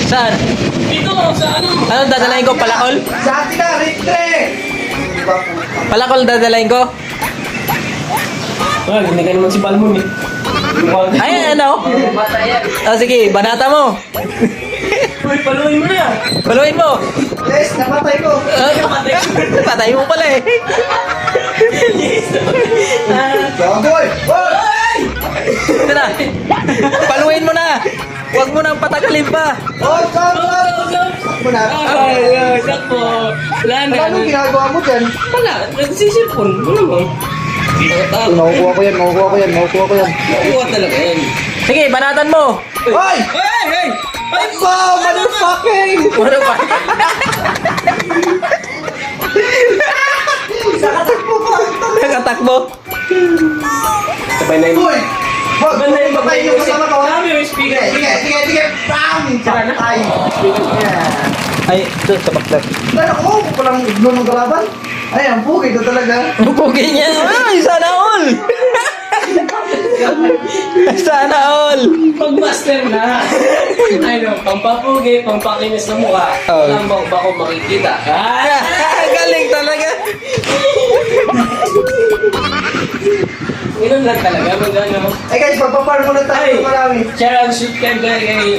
Saan? Dito, sa ano? Anong dadalahin ko? Palakol? Sa atin na, Ritre! Palakol dadalahin ko? Well, hindi ka naman si Balmon eh. Ay, ano? Oh, sige, banata mo. Uy, paluin mo na. Baluin mo. Yes, namatay ko. Patay mo pala eh. Gagoy! Hoy! Ito na. Paluin mo na. Huwag mo nang patagalin pa. Hoy, stop! Ako na. Ay, sakpo. Wala na. Anong ginagawa mo dyan? Wala, nagsisipon. Ano mo? Makukuha ko yan, makukuha ko yan, makukuha ko yan. Nakuha talaga yan. Sige, banatan mo. Hoy! Hey, hey! Ay, Wow, motherfucking! Ano ba? Nakatakbo pa! Nakatakbo. sabay na yun. Hoy! Wag! Sabay na yun. Patay yung kasama ko. Dami yung speaker. Sige! Bam! Patay! Ay, doon sa baklat. Dahil ako, palang iglo ng kalaban. Ay, ang pugi ko talaga. Pugi niya. Ay, sana all. Sana all. Pag-master na. Ano, pampapugi, pampakinis ng mukha. Oh. Walang ba ko makikita? Galing talaga. Ganun lang talaga. Mag-ano. Ay guys, magpapar muna tayo. Ay, Marami. share and shoot kayo kay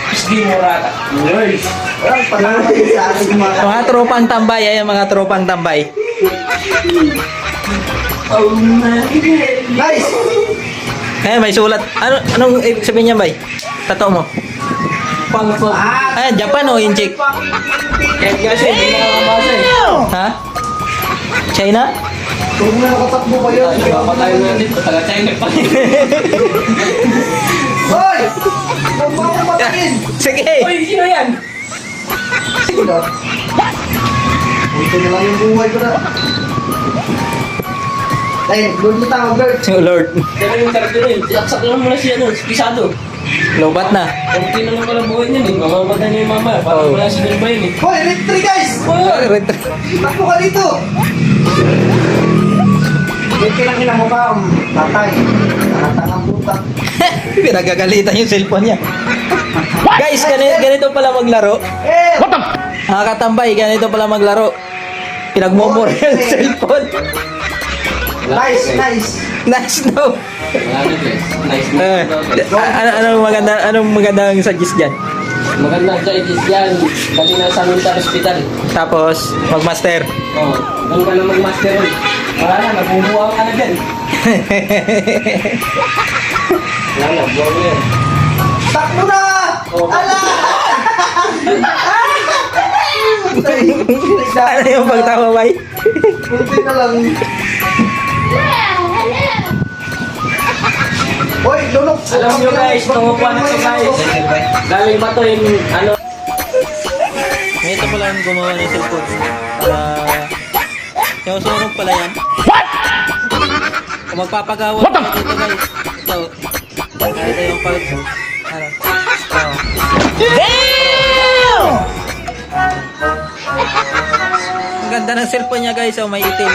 SD Morata. Nice. Walang palaman sa ating mga... Mga tropang tambay. Ayan, mga tropang tambay. Oh my God. Nice! Ayan, may sulat. Anong ibig sabihin niya, bay? Tato mo. Pang-pang. Ayan, Japan o Inchik? Kahit kasi, hindi nakakabasa eh. Ha? China? Huwag na nakatakbo kayo. Papatayo natin. Taga-China pa. Hoy! Huwag mo ako patayin! Sige. Uy, sino yan? Sige na. Ito na lang yung buhay ko na. Ay, doon mo tawag, Lord. Oh, Lord. Pero yung karakter yun, saksak lang muna siya nun, pisado. Lobat na. Kunti na lang pala buhay niyan eh, mamamatay na yung mama. Parang Oh. wala si Dilba yun eh. Hoy, retry guys! Takbo ka dito! Kilang-kilang mo ba ang tatay? Nakatangang puta. Pinagagalitan yung cellphone niya. Guys, ganito pala maglaro. Eh! Nakakatambay, ganito pala maglaro. Pinagmumura yung cellphone. Nice, nice! Nice, no? Wala na guys. Nice na. Anong magandang suggest dyan? Maganda sa idis yan. Dali na sa amin sa hospital. Tapos, mag-master. Oo. Doon ka na mag-master ron. Wala na, nagbubuha ka na dyan. Wala na, buha mo yan. Takbo na! Oh. Ala! Ano yung pagtawa, bay? Kunti na lang. Hoy, lunok! Alam nyo guys, tungupuan na ito guys. Galing ba to yung ano? Ito pala ang gumawa ng cellphone. Yung sunog pala yan. What? Kung magpapagawa ka dito guys. Ito yung pag... Ano? Damn! Ang ganda ng cellphone niya guys. Oh, may itim.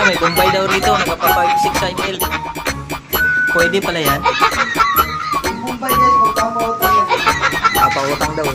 May Bombay daw rito, nagpapa 6 ml. Pwede pala yan. Bombay guys, magpapautang na. Papautang daw.